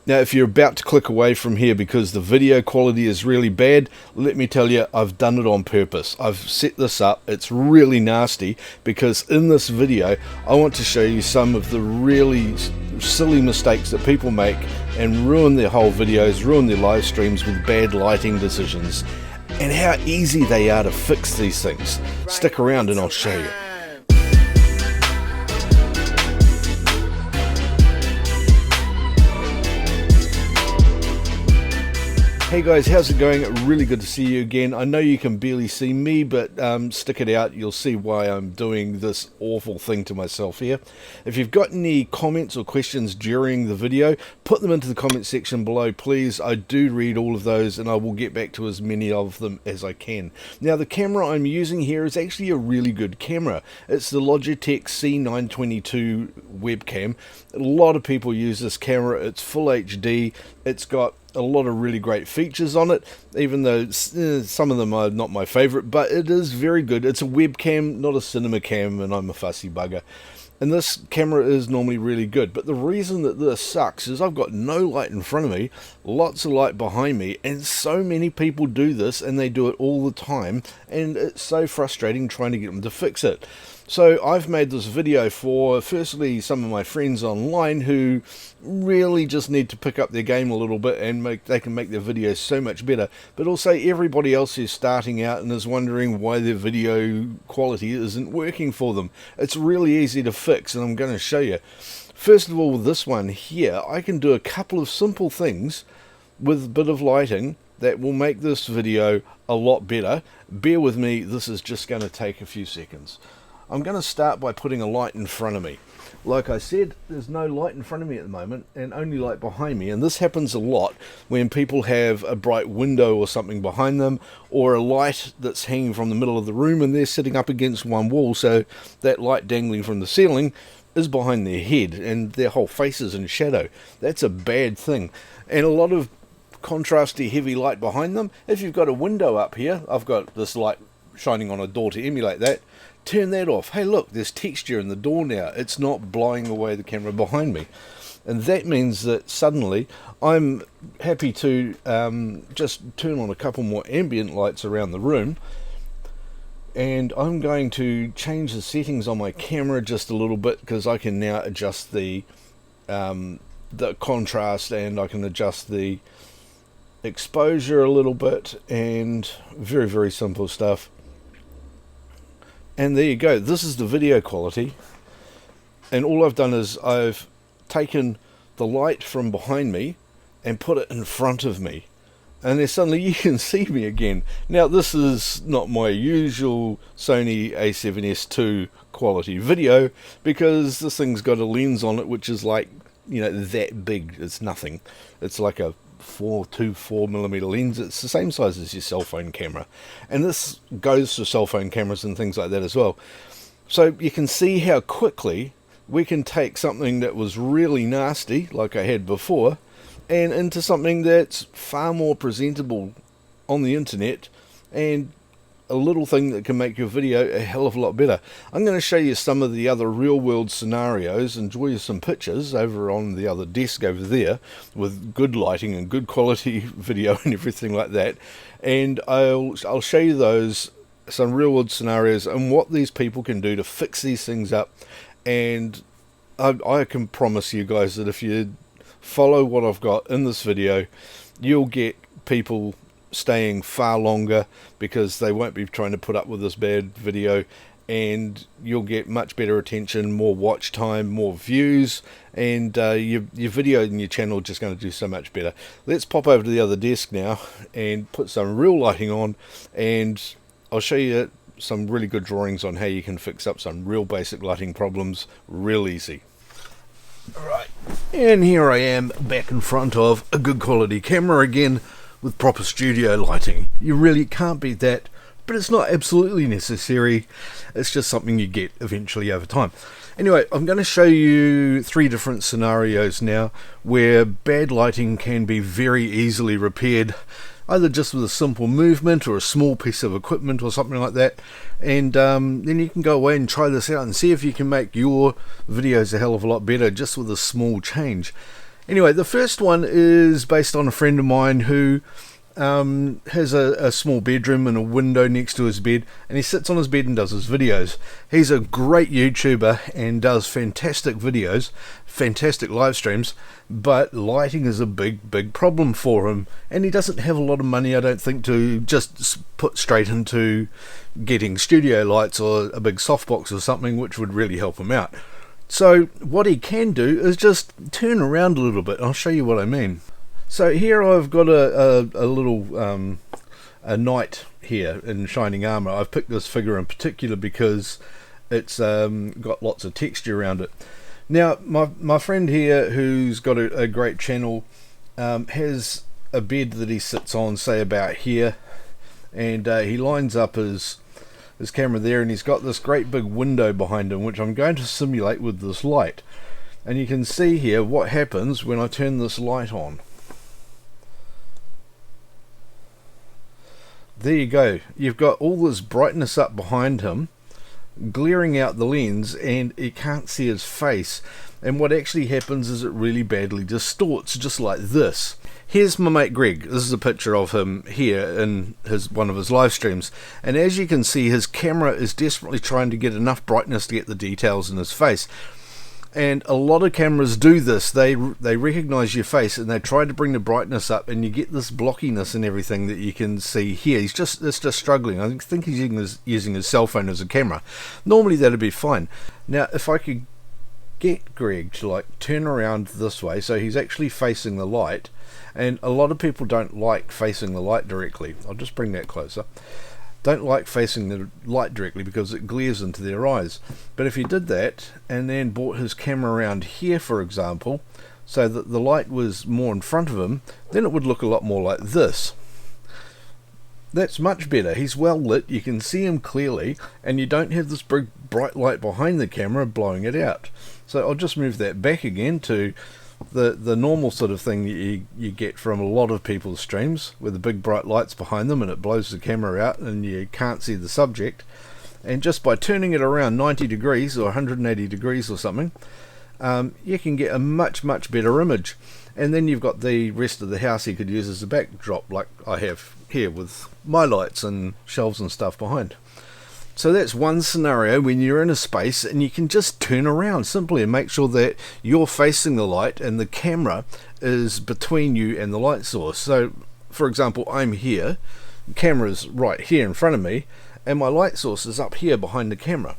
Now, if you're about to click away from here because the video quality is really bad, let me tell you, I've done it on purpose. I've set this up. It's really nasty because in this video, I want to show you some of the really silly mistakes that people make and ruin their whole videos, ruin their live streams with bad lighting decisions, and how easy they are to fix these things. Stick around and I'll show you. Hey guys, how's it going? Really good to see you again. I know you can barely see me, but stick it out. You'll see why I'm doing this awful thing to myself here. If you've got any comments or questions during the video, put them into the comment section below, please. I do read all of those and I will get back to as many of them as I can. Now, the camera I'm using here is actually a really good camera. It's the Logitech C922 webcam. A lot of people use this camera. It's full HD. It's got a lot of really great features on it, even though some of them are not my favorite, but it is very good. It's a webcam, not a cinema cam, and I'm a fussy bugger. And this camera is normally really good, but the reason that this sucks is I've got no light in front of me, lots of light behind me, and so many people do this, and they do it all the time, and it's so frustrating trying to get them to fix it. So I've made this video for, firstly, some of my friends online who really just need to pick up their game a little bit and they can make their videos so much better, but also everybody else who's starting out and is wondering why their video quality isn't working for them. It's really easy to fix, and I'm going to show you. First of all, with this one here, I can do a couple of simple things with a bit of lighting that will make this video a lot better. Bear with me, this is just going to take a few seconds. I'm going to start by putting a light in front of me. Like I said, there's no light in front of me at the moment and only light behind me, and this happens a lot when people have a bright window or something behind them, or a light that's hanging from the middle of the room and they're sitting up against one wall, so that light dangling from the ceiling is behind their head and their whole face is in shadow. That's a bad thing. And a lot of contrasty heavy light behind them. If you've got a window up here, I've got this light shining on a door to emulate that. Turn that off. Hey look, there's texture in the door now. It's not blowing away the camera behind me. And that means that suddenly I'm happy to just turn on a couple more ambient lights around the room. And I'm going to change the settings on my camera just a little bit, because I can now adjust the contrast, and I can adjust the exposure a little bit, and very, very simple stuff. And there you go, this is the video quality, and all I've done is I've taken the light from behind me and put it in front of me, and then suddenly you can see me again. Now, this is not my usual Sony a7S II quality video, because this thing's got a lens on it which is like, you know, that big. It's nothing. It's like a 4mm lens. It's the same size as your cell phone camera, and this goes for cell phone cameras and things like that as well. So you can see how quickly we can take something that was really nasty, like I had before, and into something that's far more presentable on the internet, and a little thing that can make your video a hell of a lot better. I'm going to show you some of the other real-world scenarios and draw you some pictures over on the other desk over there with good lighting and good quality video and everything like that. And I'll show you those, some real-world scenarios and what these people can do to fix these things up. And I can promise you guys that if you follow what I've got in this video, you'll get people staying far longer, because they won't be trying to put up with this bad video, and you'll get much better attention, more watch time, more views, and your video and your channel are just going to do so much better. Let's pop over to the other desk now and put some real lighting on, and I'll show you some really good drawings on how you can fix up some real basic lighting problems real easy. Alright, and here I am back in front of a good quality camera again, with proper studio lighting. You really can't beat that, but it's not absolutely necessary. It's just something you get eventually over time. Anyway, I'm going to show you 3 different scenarios now where bad lighting can be very easily repaired, either just with a simple movement or a small piece of equipment or something like that. And then you can go away and try this out and see if you can make your videos a hell of a lot better just with a small change. Anyway, the first one is based on a friend of mine who has a small bedroom and a window next to his bed, and he sits on his bed and does his videos. He's a great YouTuber and does fantastic videos, fantastic live streams, but lighting is a big problem for him, and he doesn't have a lot of money, I don't think, to just put straight into getting studio lights or a big softbox or something, which would really help him out. So what he can do is just turn around a little bit. I'll show you what I mean. So here I've got a little a knight here in shining armor. I've picked this figure in particular because it's got lots of texture around it. Now my friend here, who's got a great channel, has a bed that he sits on, say about here, and he lines up his camera there, and he's got this great big window behind him, which I'm going to simulate with this light. And you can see here what happens when I turn this light on. There you go. You've got all this brightness up behind him, glaring out the lens, and you can't see his face. And what actually happens is it really badly distorts, just like this. Here's my mate Greg. This is a picture of him here in one of his live streams. And as you can see, his camera is desperately trying to get enough brightness to get the details in his face. And a lot of cameras do this. They recognize your face and they try to bring the brightness up, and you get this blockiness and everything that you can see here. It's just struggling. I think he's using his cell phone as a camera. Normally that'd be fine. Now if I could get Greg to like turn around this way so he's actually facing the light, and a lot of people don't like facing the light directly. I'll just bring that closer. Don't like facing the light directly because it glares into their eyes. But if he did that and then brought his camera around here, for example, so that the light was more in front of him, then it would look a lot more like this. That's much better. He's well lit, you can see him clearly, and you don't have this big bright light behind the camera blowing it out. So I'll just move that back again to the normal sort of thing that you get from a lot of people's streams, with the big bright lights behind them and it blows the camera out and you can't see the subject. And just by turning it around 90 degrees or 180 degrees or something, you can get a much better image. And then you've got the rest of the house you could use as a backdrop, like I have here with my lights and shelves and stuff behind. So that's one scenario when you're in a space and you can just turn around simply and make sure that you're facing the light and the camera is between you and the light source. So for example, I'm here, the camera's right here in front of me, and my light source is up here behind the camera.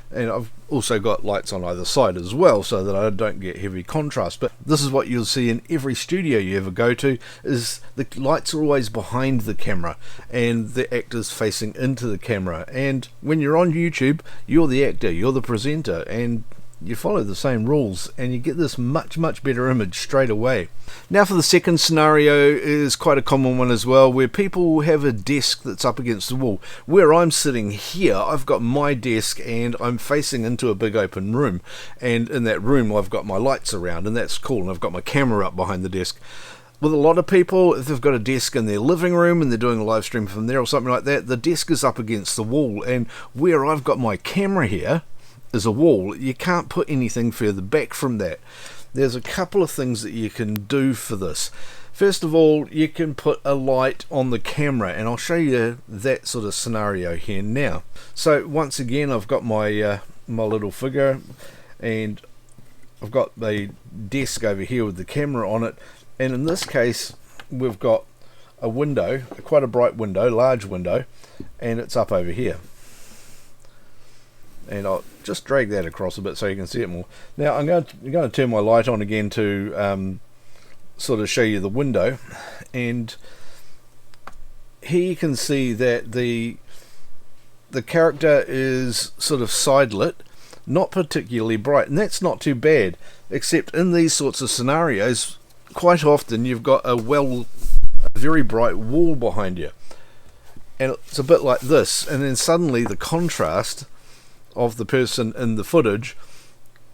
And I've also got lights on either side as well so that I don't get heavy contrast. But this is what you'll see in every studio you ever go to, is the lights are always behind the camera and the actor's facing into the camera. And when you're on YouTube, you're the actor, you're the presenter, and you follow the same rules and you get this much better image straight away. Now for the second scenario is quite a common one as well, where people have a desk that's up against the wall. Where I'm sitting here, I've got my desk and I'm facing into a big open room, and in that room I've got my lights around, and that's cool, and I've got my camera up behind the desk. With a lot of people, if they've got a desk in their living room and they're doing a live stream from there or something like that, the desk is up against the wall, and where I've got my camera here is a wall. You can't put anything further back from that. There's a couple of things that you can do for this. First of all, you can put a light on the camera, and I'll show you that sort of scenario here now. So once again, I've got my my little figure, and I've got the desk over here with the camera on it, and in this case we've got a window, quite a bright window, large window, and it's up over here. And I'll just drag that across a bit so you can see it more. Now I'm going to turn my light on again to sort of show you the window, and here you can see that the character is sort of side lit, not particularly bright, and that's not too bad, except in these sorts of scenarios quite often you've got a very bright wall behind you, and it's a bit like this, and then suddenly the contrast of the person in the footage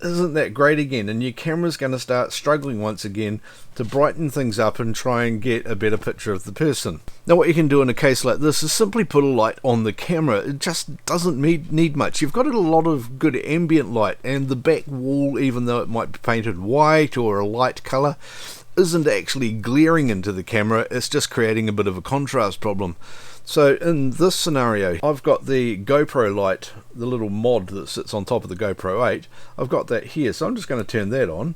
isn't that great again, and your camera's going to start struggling once again to brighten things up and try and get a better picture of the person. Now what you can do in a case like this is simply put a light on the camera. It just doesn't need much. You've got a lot of good ambient light, and the back wall, even though it might be painted white or a light colour, isn't actually glaring into the camera. It's just creating a bit of a contrast problem. So in this scenario, I've got the GoPro light, the little mod that sits on top of the GoPro 8. I've got that here, so I'm just going to turn that on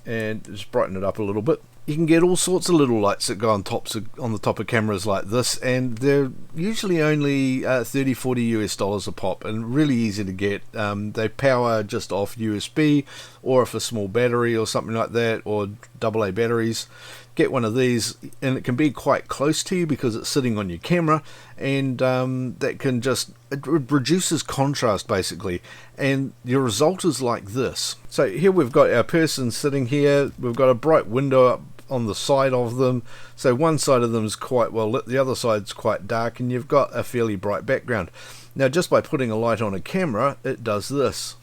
and just brighten it up a little bit. You can get all sorts of little lights that go on the top of cameras like this, and they're usually only $30-40 US a pop, and really easy to get. They power just off USB or off a small battery or something like that, or AA batteries. Get one of these, and it can be quite close to you because it's sitting on your camera, and that can just, it reduces contrast basically, and your result is like this. So here we've got our person sitting here, we've got a bright window up on the side of them, so one side of them is quite well lit, the other side's quite dark, and you've got a fairly bright background. Now just by putting a light on a camera, it does this.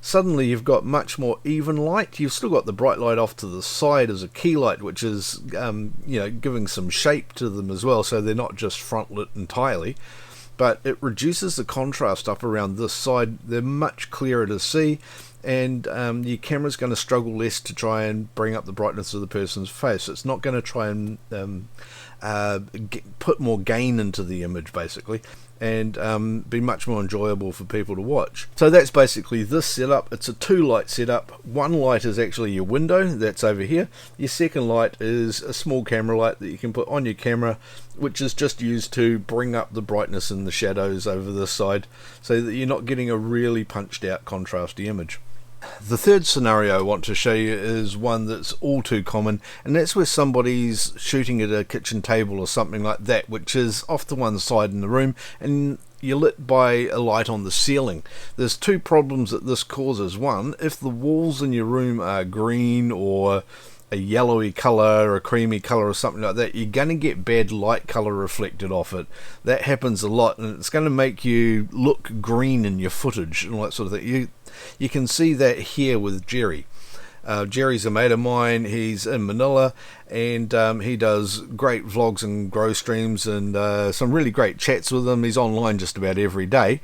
Suddenly you've got much more even light. You've still got the bright light off to the side as a key light, which is giving some shape to them as well, so they're not just front lit entirely, but it reduces the contrast up around this side. They're much clearer to see, and your camera's going to struggle less to try and bring up the brightness of the person's face. It's not going to try and put more gain into the image basically, and be much more enjoyable for people to watch. So that's basically this setup. It's a two light setup. One light is actually your window, that's over here. Your second light is a small camera light that you can put on your camera, which is just used to bring up the brightness and the shadows over this side, so that you're not getting a really punched out contrasty image. The third scenario I want to show you is one that's all too common, and that's where somebody's shooting at a kitchen table or something like that, which is off to one side in the room, and you're lit by a light on the ceiling. There's two problems that this causes. One, if the walls in your room are green or a yellowy colour or a creamy colour or something like that, you're going to get bad light colour reflected off it. That happens a lot, and it's going to make you look green in your footage and all that sort of thing. You can see that here with Jerry. Jerry's a mate of mine. He's in Manila, and he does great vlogs and grow streams, and some really great chats with him. He's online just about every day,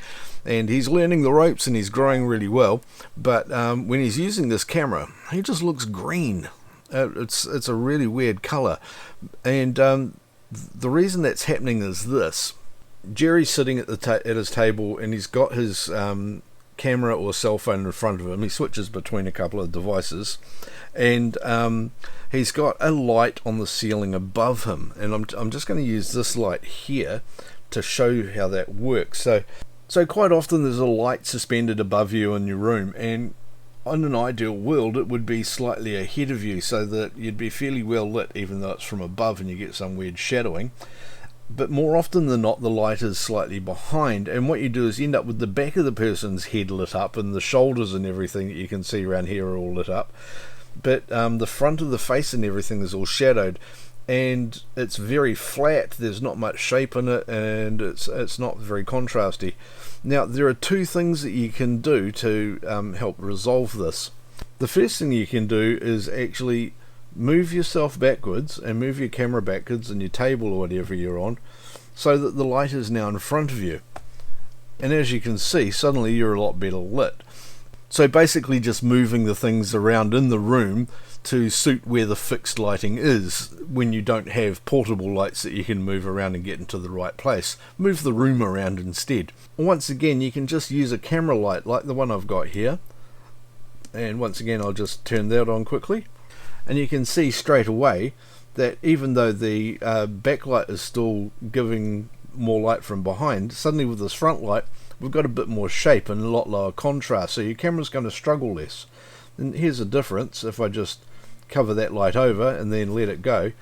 and he's learning the ropes, and he's growing really well. But when he's using this camera, he just looks green. It's a really weird colour, and the reason that's happening is this. Jerry's sitting at his table, and he's got his camera or cell phone in front of him. He switches between a couple of devices, and he's got a light on the ceiling above him, and I'm just going to use this light here to show you how that works. So quite often there's a light suspended above you in your room, and in an ideal world it would be slightly ahead of you so that you'd be fairly well lit, even though it's from above and you get some weird shadowing. But more often than not, the light is slightly behind, and what you do is you end up with the back of the person's head lit up, and the shoulders and everything that you can see around here are all lit up, but the front of the face and everything is all shadowed, and it's very flat. There's not much shape in it, and it's not very contrasty. Now there are two things that you can do to help resolve this. The first thing you can do is actually move yourself backwards and move your camera backwards and your table or whatever you're on, so that the light is now in front of you, and as you can see, suddenly you're a lot better lit. So basically just moving the things around in the room to suit where the fixed lighting is. When you don't have portable lights that you can move around and get into the right place, move the room around instead. Once again, you can just use a camera light like the one I've got here, and once again I'll just turn that on quickly. And you can see straight away that even though the backlight is still giving more light from behind, suddenly with this front light we've got a bit more shape and a lot lower contrast, so your camera's going to struggle less. And here's the difference. If I just cover that light over and then let it go,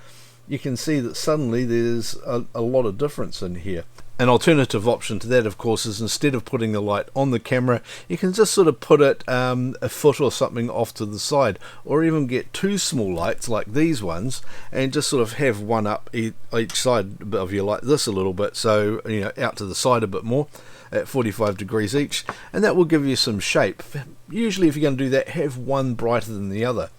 you can see that suddenly there's a lot of difference in here. An alternative option to that, of course, is instead of putting the light on the camera, you can just sort of put it a foot or something off to the side, or even get two small lights like these ones and just sort of have one up each side of you like this a little bit, so you know, out to the side a bit more at 45 degrees each, and that will give you some shape. Usually if you're going to do that, have one brighter than the other.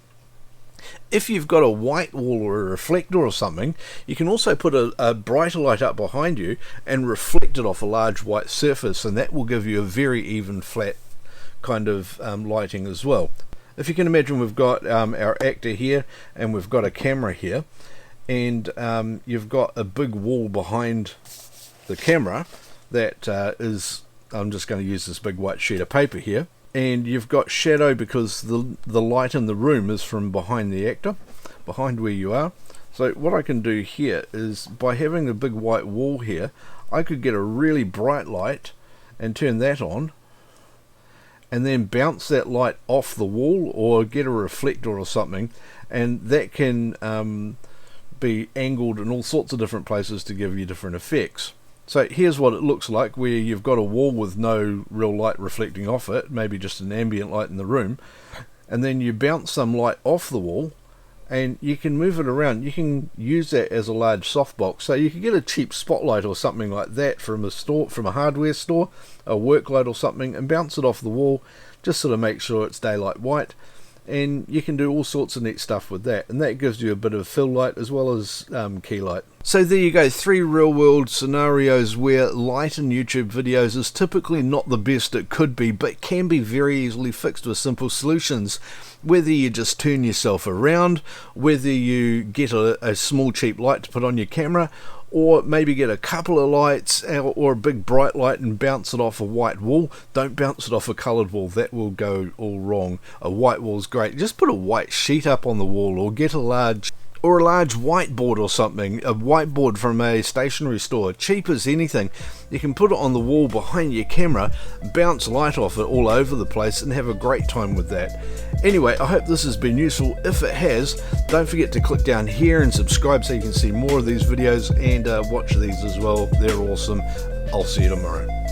If you've got a white wall or a reflector or something, you can also put a brighter light up behind you and reflect it off a large white surface, and that will give you a very even flat kind of lighting as well. If you can imagine, we've got our actor here and we've got a camera here, and you've got a big wall behind the camera that is, I'm just going to use this big white sheet of paper here, and you've got shadow because the light in the room is from behind the actor, behind where you are. So what I can do here is, by having a big white wall here, I could get a really bright light and turn that on, and then bounce that light off the wall or get a reflector or something, and that can be angled in all sorts of different places to give you different effects. So here's what it looks like, where you've got a wall with no real light reflecting off it, maybe just an ambient light in the room, and then you bounce some light off the wall and you can move it around. You can use that as a large softbox, so you could get a cheap spotlight or something like that from a store, from a hardware store, a work light or something, and bounce it off the wall, just sort of make sure it's daylight white, and you can do all sorts of neat stuff with that, and that gives you a bit of fill light as well as key light. So there you go, 3 real world scenarios where light in YouTube videos is typically not the best it could be, but can be very easily fixed with simple solutions. Whether you just turn yourself around, whether you get a small cheap light to put on your camera, or maybe get a couple of lights or a big bright light and bounce it off a white wall. Don't bounce it off a coloured wall, that will go all wrong. A white wall is great. Just put a white sheet up on the wall, or get a large whiteboard or something, a whiteboard from a stationery store, cheap as anything. You can put it on the wall behind your camera, bounce light off it all over the place, and have a great time with that. Anyway, I hope this has been useful. If it has, don't forget to click down here and subscribe so you can see more of these videos, and watch these as well. They're awesome. I'll see you tomorrow.